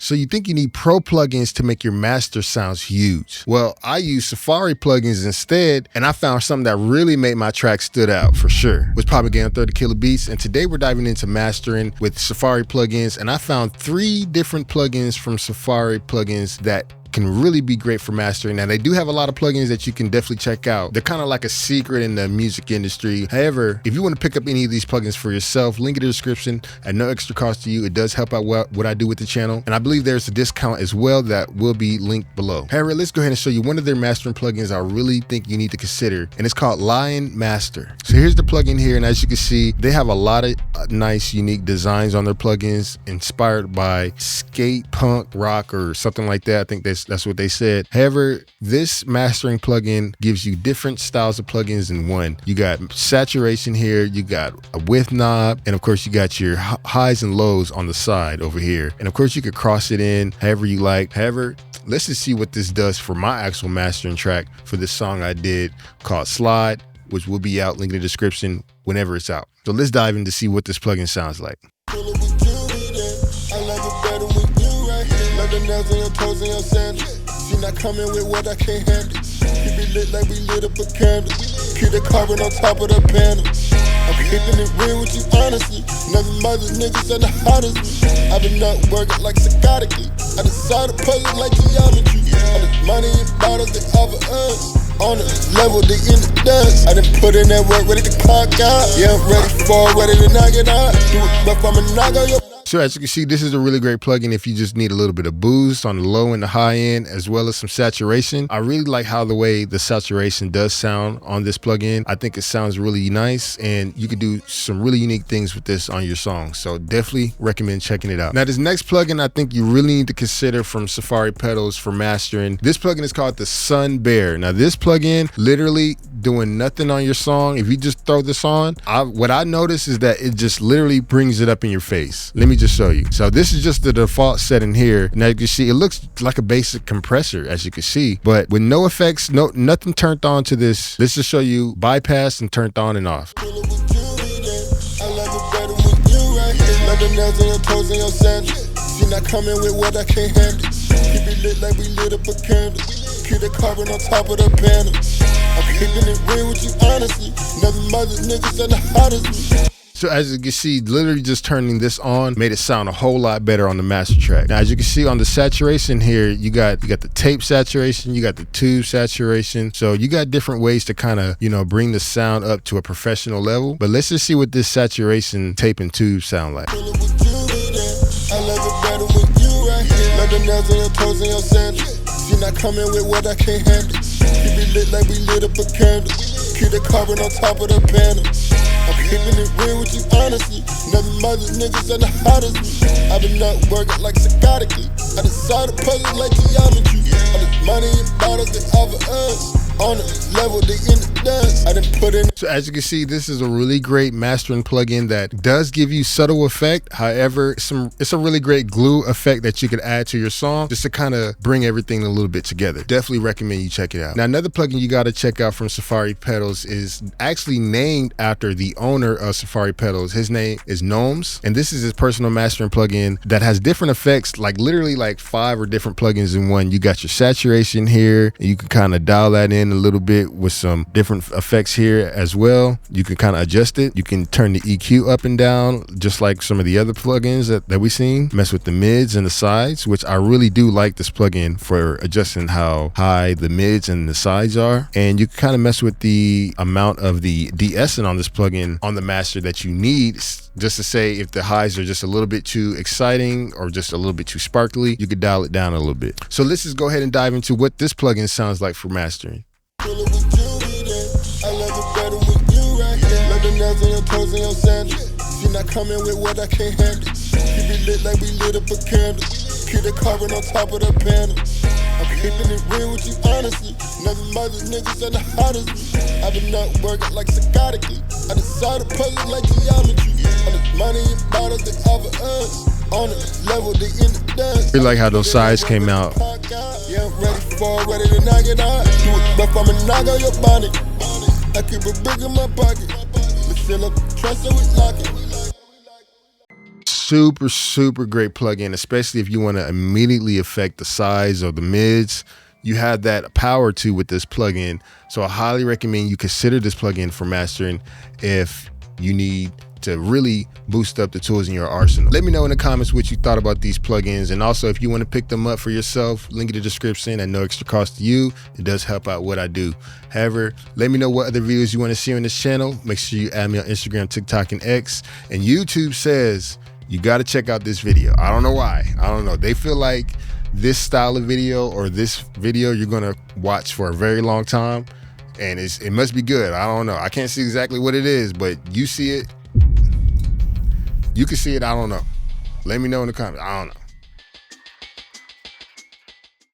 So you think you need pro plugins to make your master sounds huge. Well, I use Safari plugins instead, and I found something that really made my track stood out for sure. Was probably getting 30 killer beats, and today we're diving into mastering with Safari plugins, and I found 3 different plugins from Safari plugins that can really be great for mastering. Now, they do have a lot of plugins that you can definitely check out. They're kind of like a secret in the music industry. However, if you want to pick up any of these plugins for yourself, link in the description at no extra cost to you. It does help out what I do with the channel. And I believe there's a discount as well that will be linked below. However, let's go ahead and show you one of their mastering plugins I really think you need to consider. And it's called Lion Master. So here's the plugin here. And as you can see, they have a lot of nice, unique designs on their plugins inspired by skate, punk, rock, or something like that. I think that's what they said. However, this mastering plugin gives you different styles of plugins in one. You got saturation here, you got a width knob, and of course you got your highs and lows on the side over here. And of course you could cross it in however you like. However, let's just see what this does for my actual mastering track for this song I did called Slide, which will be out, link in the description whenever it's out. So let's dive in to see what this plugin sounds like. The nails on your toes and your sandals. She not coming with what I can't handle. Keep it lit like we lit up a candle. Keep the carbon on top of the panel. I'm keeping it real with you honestly. Never mind the niggas are the hottest. I've been up working like psychotically. I decided to puzzle like geometry. All this money and bottles they offer us. On the level they in the dust. I done put in that work, ready to clock out. Yeah, I'm ready for it, ready to knock it out. Do it rough, I'ma knock on your. So as you can see, this is a really great plugin if you just need a little bit of boost on the low and the high end, as well as some saturation. I really like how the way the saturation does sound on this plugin. I think it sounds really nice, and you could do some really unique things with this on your song. So definitely recommend checking it out. Now, this next plugin I think you really need to consider from Safari Pedals for mastering. This plugin is called the Sun Bear. Now, this plugin literally doing nothing on your song. If you just throw this on, what I notice is that it just literally brings it up in your face. Let me just show you. So this is just the default setting here. Now you can see it looks like a basic compressor, as you can see, but with no effects, nothing turned on to this. Let's just show you bypass and turned on and off. She not coming with what I can't handle. Keep it lit like we lit up a candle. Keep the carbon on top of the panel. I'm keeping it real with you honestly. Never mind the niggas are the hottest. So as you can see, literally just turning this on made it sound a whole lot better on the master track. Now, as you can see on the saturation here, you got the tape saturation, you got the tube saturation. So you got different ways to kind of, bring the sound up to a professional level. But let's just see what this saturation tape and tube sound like. I love it better with you right here. Let the nails on your toes and your sandals. She not coming with what I can't handle. Keep it lit like we lit up a candle. Keep the carbon on top of the panel. I'm keeping it real with you honestly. Never mind the niggas are the hottest. I've been up working like psychotically. I decided to puzzle like geometry. All this money and bottles they offer us. On the level they in the dust. I done put in. So as you can see, this is a really great mastering plugin that does give you subtle effect. However, it's a really great glue effect that you could add to your song just to kind of bring everything a little bit together. Definitely recommend you check it out. Now, another plugin you got to check out from Safari Pedals is actually named after the owner of Safari Pedals. His name is Gnomes, and this is his personal mastering plugin that has different effects, like literally like 5 or different plugins in one. You got your saturation here, and you can kind of dial that in a little bit with some different effects here as well. You can kind of adjust it. You can turn the EQ up and down, just like some of the other plugins that we've seen. Mess with the mids and the sides, which I really do like this plugin for adjusting how high the mids and the sides are. And you can kind of mess with the amount of the de-essing on this plugin on the master that you need, just to say if the highs are just a little bit too exciting or just a little bit too sparkly, you could dial it down a little bit. So let's just go ahead and dive into what this plugin sounds like for mastering. I love it better with you right here. Let the nails on your toes and your sandals. She not coming with what I can't handle. Keep it lit like we lit up a candle. Keep the carbon on top of the panel. I'm keeping it real with you honestly. Never mind the niggas are the hottest. I've been up working like psychotically. I decided to puzzle like geometry. All this money and bottles they offer us. On the level they in the dust. I really like how those sides came out. Yeah, I'm ready for it, ready to knock it out. Do it rough, I'ma knock on your body. I keep a brick in my pocket. Let's fill up the trust so we lock it. super great plugin, especially if you want to immediately affect the size of the mids. You have that power too with this plugin. So I highly recommend you consider this plugin for mastering if you need to really boost up the tools in your arsenal. Let me know in the comments what you thought about these plugins, and also if you want to pick them up for yourself, link in the description at no extra cost to you. It does help out what I do. However, let me know what other videos you want to see on this channel. Make sure you add me on Instagram, TikTok, and X. And YouTube says you got to check out this video. I don't know why. I don't know. They feel like this style of video or this video you're gonna watch for a very long time, and it must be good. I don't know. I can't see exactly what it is, but you see it. You can see it. I don't know. Let me know in the comments. I don't know.